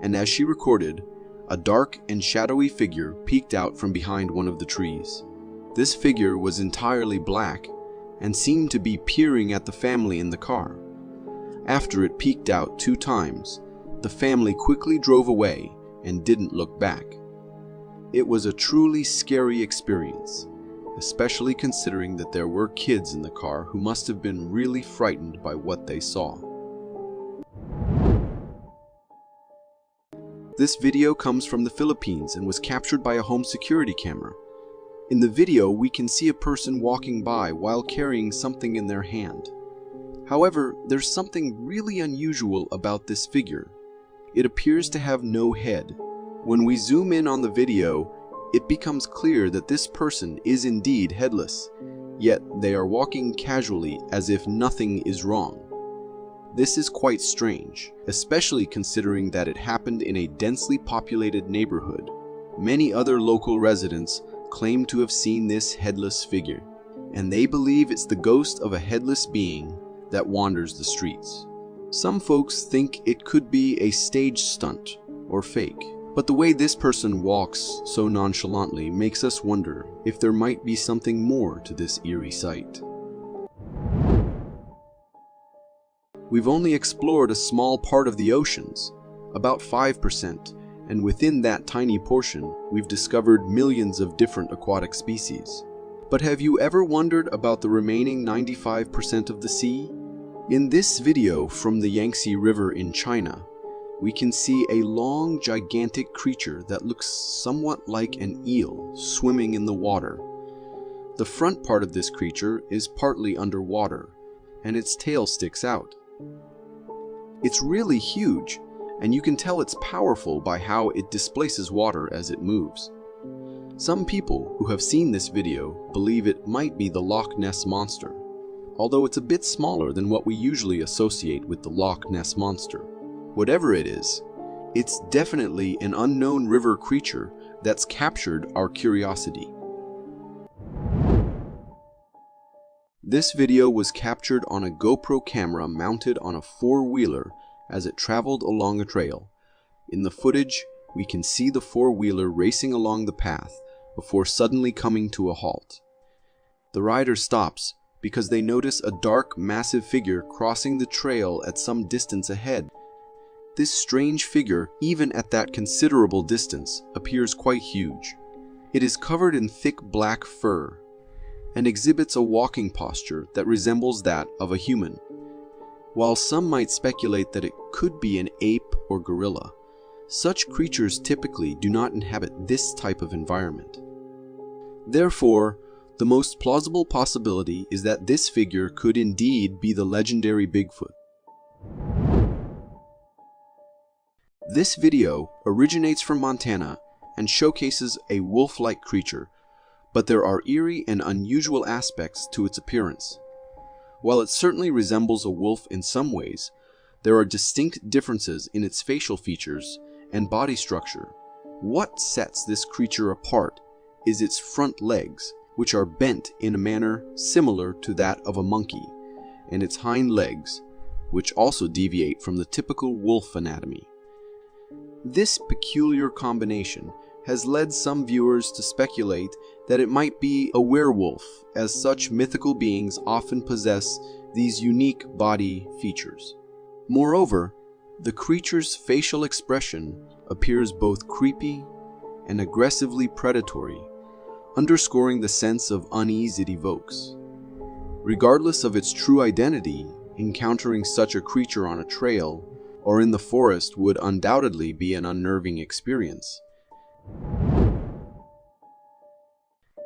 and as she recorded, a dark and shadowy figure peeked out from behind one of the trees. This figure was entirely black and seemed to be peering at the family in the car. After it peeked out 2 times, the family quickly drove away and didn't look back. It was a truly scary experience, especially considering that there were kids in the car who must have been really frightened by what they saw. This video comes from the Philippines and was captured by a home security camera. In the video, we can see a person walking by while carrying something in their hand. However, there's something really unusual about this figure. It appears to have no head. When we zoom in on the video, it becomes clear that this person is indeed headless, yet they are walking casually as if nothing is wrong. This is quite strange, especially considering that it happened in a densely populated neighborhood. Many other local residents claim to have seen this headless figure, and they believe it's the ghost of a headless being that wanders the streets. Some folks think it could be a stage stunt or fake, but the way this person walks so nonchalantly makes us wonder if there might be something more to this eerie sight. We've only explored a small part of the oceans, about 5%, and within that tiny portion, we've discovered millions of different aquatic species. But have you ever wondered about the remaining 95% of the sea? In this video from the Yangtze River in China, we can see a long, gigantic creature that looks somewhat like an eel swimming in the water. The front part of this creature is partly underwater, and its tail sticks out. It's really huge, and you can tell it's powerful by how it displaces water as it moves. Some people who have seen this video believe it might be the Loch Ness Monster, although it's a bit smaller than what we usually associate with the Loch Ness Monster. Whatever it is, it's definitely an unknown river creature that's captured our curiosity. This video was captured on a GoPro camera mounted on a four-wheeler as it traveled along a trail. In the footage, we can see the four-wheeler racing along the path before suddenly coming to a halt. The rider stops because they notice a dark, massive figure crossing the trail at some distance ahead. This strange figure, even at that considerable distance, appears quite huge. It is covered in thick black fur and exhibits a walking posture that resembles that of a human. While some might speculate that it could be an ape or gorilla, such creatures typically do not inhabit this type of environment. Therefore, the most plausible possibility is that this figure could indeed be the legendary Bigfoot. This video originates from Montana and showcases a wolf-like creature, but there are eerie and unusual aspects to its appearance. While it certainly resembles a wolf in some ways, there are distinct differences in its facial features and body structure. What sets this creature apart is its front legs, which are bent in a manner similar to that of a monkey, and its hind legs, which also deviate from the typical wolf anatomy. This peculiar combination has led some viewers to speculate that it might be a werewolf, as such mythical beings often possess these unique body features. Moreover, the creature's facial expression appears both creepy and aggressively predatory, underscoring the sense of unease it evokes. Regardless of its true identity, encountering such a creature on a trail or in the forest would undoubtedly be an unnerving experience.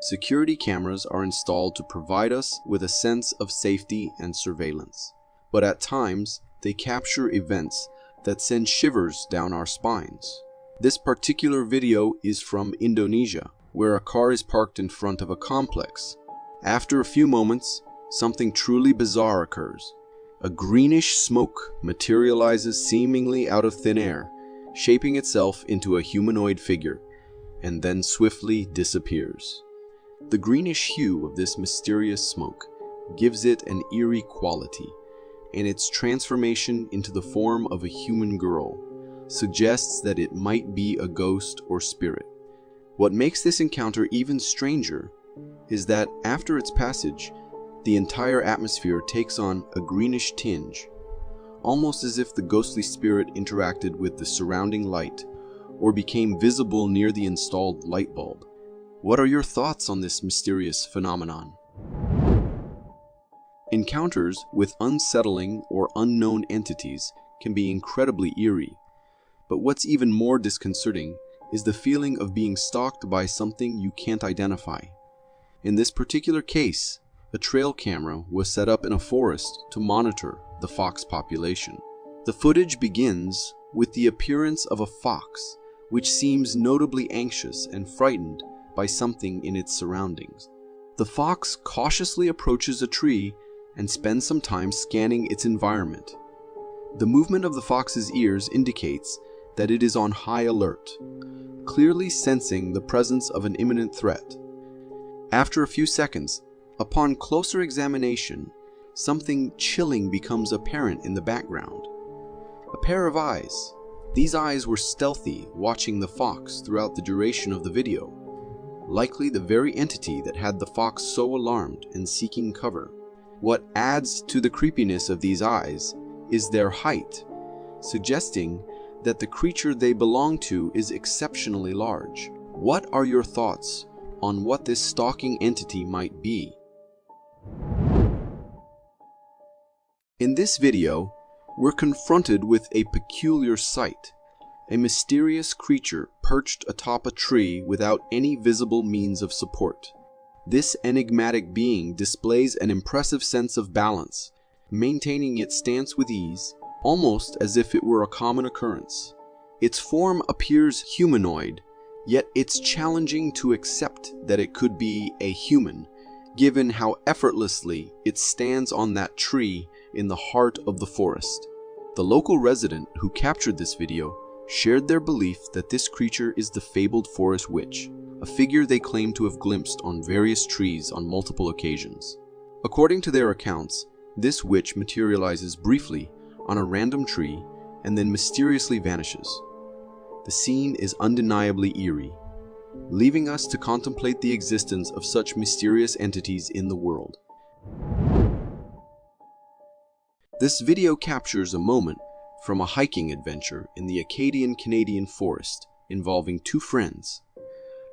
Security cameras are installed to provide us with a sense of safety and surveillance, but at times they capture events that send shivers down our spines. This particular video is from Indonesia, where a car is parked in front of a complex. After a few moments, something truly bizarre occurs. A greenish smoke materializes seemingly out of thin air, shaping itself into a humanoid figure, and then swiftly disappears. The greenish hue of this mysterious smoke gives it an eerie quality, and its transformation into the form of a human girl suggests that it might be a ghost or spirit. What makes this encounter even stranger is that after its passage, the entire atmosphere takes on a greenish tinge, almost as if the ghostly spirit interacted with the surrounding light or became visible near the installed light bulb. What are your thoughts on this mysterious phenomenon? Encounters with unsettling or unknown entities can be incredibly eerie, but what's even more disconcerting is the feeling of being stalked by something you can't identify. In this particular case, a trail camera was set up in a forest to monitor the fox population. The footage begins with the appearance of a fox, which seems notably anxious and frightened by something in its surroundings. The fox cautiously approaches a tree and spends some time scanning its environment. The movement of the fox's ears indicates that it is on high alert, clearly sensing the presence of an imminent threat. After a few seconds, upon closer examination, something chilling becomes apparent in the background. A pair of eyes. These eyes were stealthy, watching the fox throughout the duration of the video. Likely the very entity that had the fox so alarmed and seeking cover. What adds to the creepiness of these eyes is their height, suggesting that the creature they belong to is exceptionally large. What are your thoughts on what this stalking entity might be? In this video, we're confronted with a peculiar sight. A mysterious creature perched atop a tree without any visible means of support. This enigmatic being displays an impressive sense of balance, maintaining its stance with ease, almost as if it were a common occurrence. Its form appears humanoid, yet it's challenging to accept that it could be a human, given how effortlessly it stands on that tree in the heart of the forest. The local resident who captured this video shared their belief that this creature is the fabled forest witch, a figure they claim to have glimpsed on various trees on multiple occasions. According to their accounts, this witch materializes briefly on a random tree and then mysteriously vanishes. The scene is undeniably eerie, leaving us to contemplate the existence of such mysterious entities in the world. This video captures a moment from a hiking adventure in the Acadian Canadian forest involving two friends.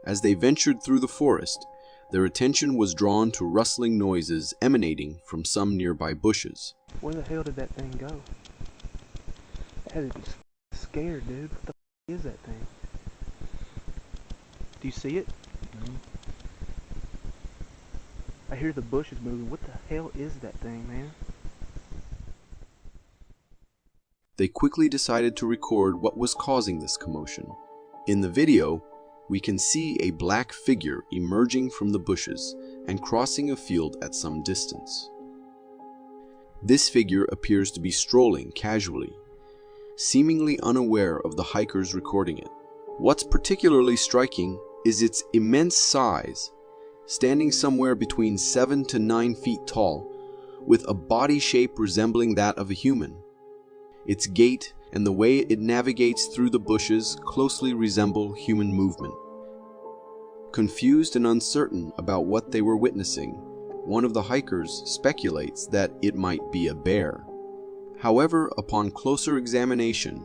As they ventured through the forest, their attention was drawn to rustling noises emanating from some nearby bushes. Where the hell did that thing go? That had to be scared, dude. What the f is that thing? Do you see it? I hear the bushes moving. What the hell is that thing, man? They quickly decided to record what was causing this commotion. In the video, we can see a black figure emerging from the bushes and crossing a field at some distance. This figure appears to be strolling casually, seemingly unaware of the hikers recording it. What's particularly striking is its immense size, standing somewhere between 7 to 9 feet tall, with a body shape resembling that of a human. Its gait and the way it navigates through the bushes closely resemble human movement. Confused and uncertain about what they were witnessing, one of the hikers speculates that it might be a bear. However, upon closer examination,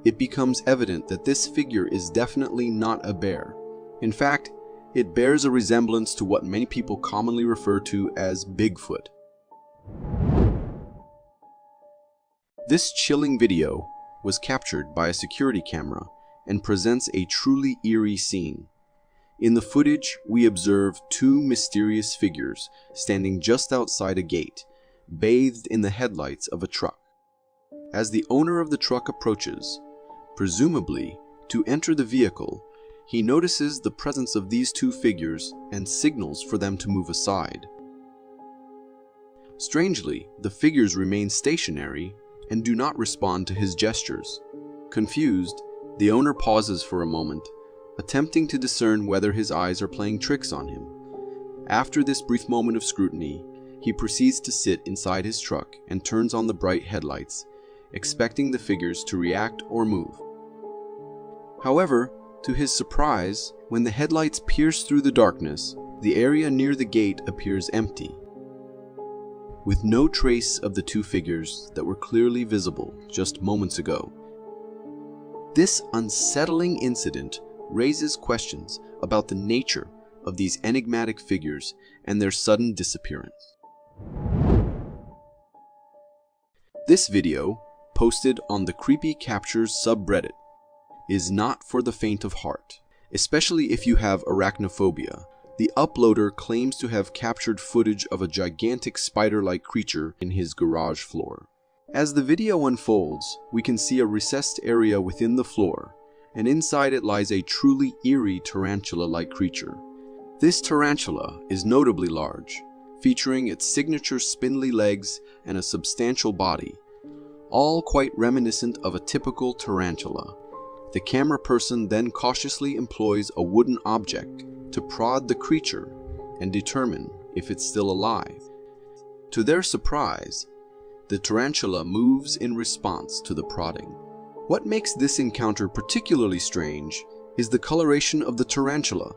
it becomes evident that this figure is definitely not a bear. In fact, it bears a resemblance to what many people commonly refer to as Bigfoot. This chilling video was captured by a security camera and presents a truly eerie scene. In the footage, we observe two mysterious figures standing just outside a gate, bathed in the headlights of a truck. As the owner of the truck approaches, presumably to enter the vehicle, he notices the presence of these two figures and signals for them to move aside. Strangely, the figures remain stationary and do not respond to his gestures. Confused, the owner pauses for a moment, attempting to discern whether his eyes are playing tricks on him. After this brief moment of scrutiny, he proceeds to sit inside his truck and turns on the bright headlights, expecting the figures to react or move. However, to his surprise, when the headlights pierce through the darkness, the area near the gate appears empty, with no trace of the two figures that were clearly visible just moments ago. This unsettling incident raises questions about the nature of these enigmatic figures and their sudden disappearance. This video, posted on the Creepy Captures subreddit, is not for the faint of heart, especially if you have arachnophobia. The uploader claims to have captured footage of a gigantic spider-like creature in his garage floor. As the video unfolds, we can see a recessed area within the floor, and inside it lies a truly eerie tarantula-like creature. This tarantula is notably large, featuring its signature spindly legs and a substantial body, all quite reminiscent of a typical tarantula. The camera person then cautiously employs a wooden object to prod the creature and determine if it's still alive. To their surprise, the tarantula moves in response to the prodding. What makes this encounter particularly strange is the coloration of the tarantula.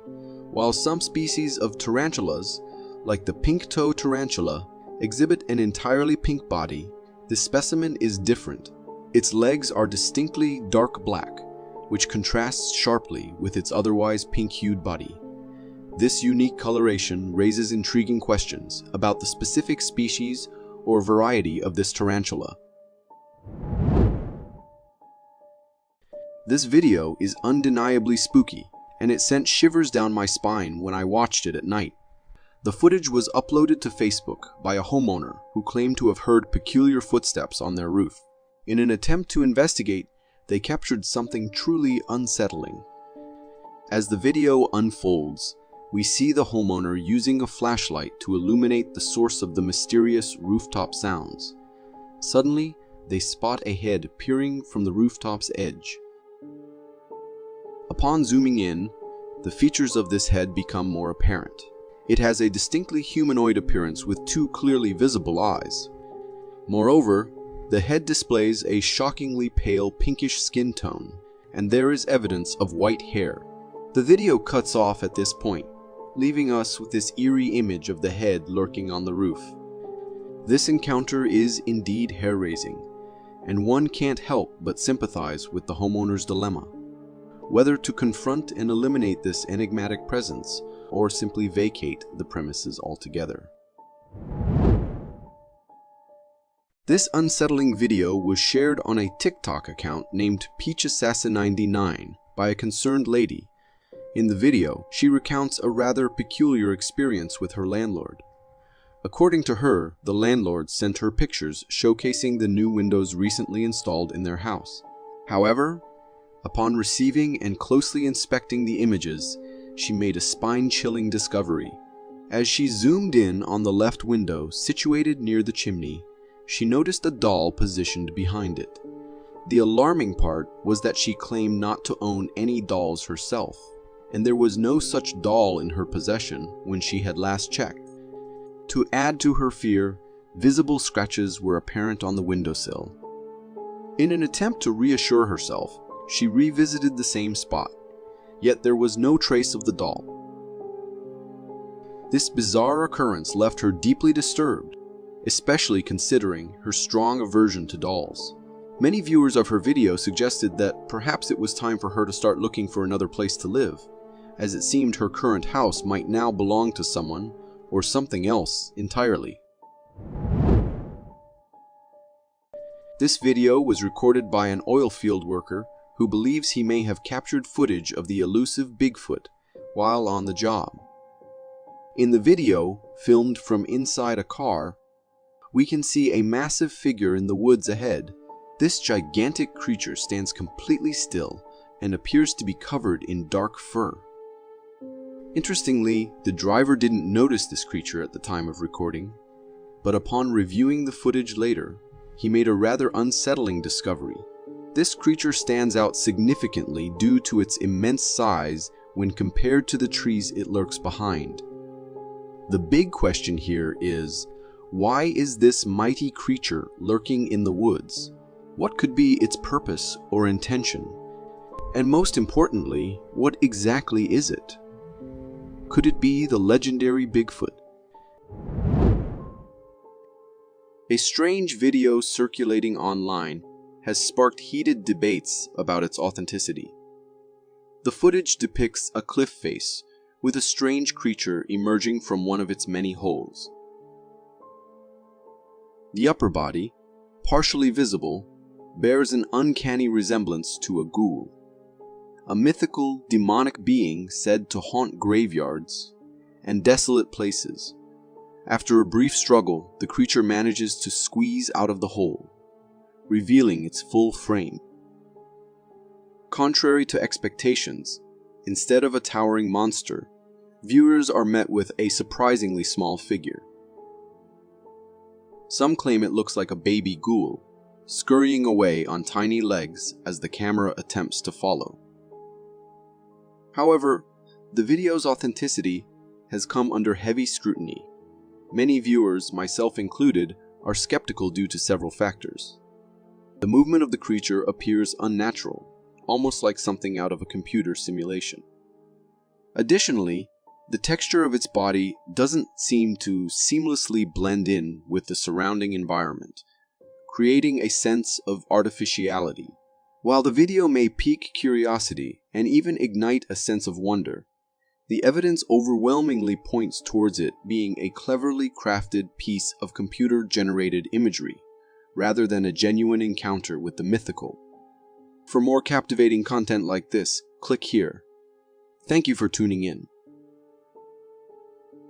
While some species of tarantulas, like the pink-toe tarantula, exhibit an entirely pink body, this specimen is different. Its legs are distinctly dark black, which contrasts sharply with its otherwise pink-hued body. This unique coloration raises intriguing questions about the specific species or variety of this tarantula. This video is undeniably spooky, and it sent shivers down my spine when I watched it at night. The footage was uploaded to Facebook by a homeowner who claimed to have heard peculiar footsteps on their roof. In an attempt to investigate, they captured something truly unsettling. As the video unfolds, we see the homeowner using a flashlight to illuminate the source of the mysterious rooftop sounds. Suddenly, they spot a head peering from the rooftop's edge. Upon zooming in, the features of this head become more apparent. It has a distinctly humanoid appearance with two clearly visible eyes. Moreover, the head displays a shockingly pale pinkish skin tone, and there is evidence of white hair. The video cuts off at this point, leaving us with this eerie image of the head lurking on the roof. This encounter is indeed hair-raising, and one can't help but sympathize with the homeowner's dilemma, whether to confront and eliminate this enigmatic presence or simply vacate the premises altogether. This unsettling video was shared on a TikTok account named PeachAssassin99 by a concerned lady. In the video, she recounts a rather peculiar experience with her landlord. According to her, the landlord sent her pictures showcasing the new windows recently installed in their house. However, upon receiving and closely inspecting the images, she made a spine-chilling discovery. As she zoomed in on the left window situated near the chimney, she noticed a doll positioned behind it. The alarming part was that she claimed not to own any dolls herself, and there was no such doll in her possession when she had last checked. To add to her fear, visible scratches were apparent on the windowsill. In an attempt to reassure herself, she revisited the same spot, yet there was no trace of the doll. This bizarre occurrence left her deeply disturbed, especially considering her strong aversion to dolls. Many viewers of her video suggested that perhaps it was time for her to start looking for another place to live, as it seemed her current house might now belong to someone or something else entirely. This video was recorded by an oil field worker who believes he may have captured footage of the elusive Bigfoot while on the job. In the video, filmed from inside a car, we can see a massive figure in the woods ahead. This gigantic creature stands completely still and appears to be covered in dark fur. Interestingly, the driver didn't notice this creature at the time of recording, but upon reviewing the footage later, he made a rather unsettling discovery. This creature stands out significantly due to its immense size when compared to the trees it lurks behind. The big question here is, why is this mighty creature lurking in the woods? What could be its purpose or intention? And most importantly, what exactly is it? Could it be the legendary Bigfoot? A strange video circulating online has sparked heated debates about its authenticity. The footage depicts a cliff face with a strange creature emerging from one of its many holes. The upper body, partially visible, bears an uncanny resemblance to a ghoul, a mythical, demonic being said to haunt graveyards and desolate places. After a brief struggle, the creature manages to squeeze out of the hole, revealing its full frame. Contrary to expectations, instead of a towering monster, viewers are met with a surprisingly small figure. Some claim it looks like a baby ghoul, scurrying away on tiny legs as the camera attempts to follow. However, the video's authenticity has come under heavy scrutiny. many viewers, myself included, are skeptical due to several factors. The movement of the creature appears unnatural, almost like something out of a computer simulation. Additionally, the texture of its body doesn't seem to seamlessly blend in with the surrounding environment, creating a sense of artificiality. While the video may pique curiosity and even ignite a sense of wonder, the evidence overwhelmingly points towards it being a cleverly crafted piece of computer-generated imagery, rather than a genuine encounter with the mythical. For more captivating content like this, click here. Thank you for tuning in.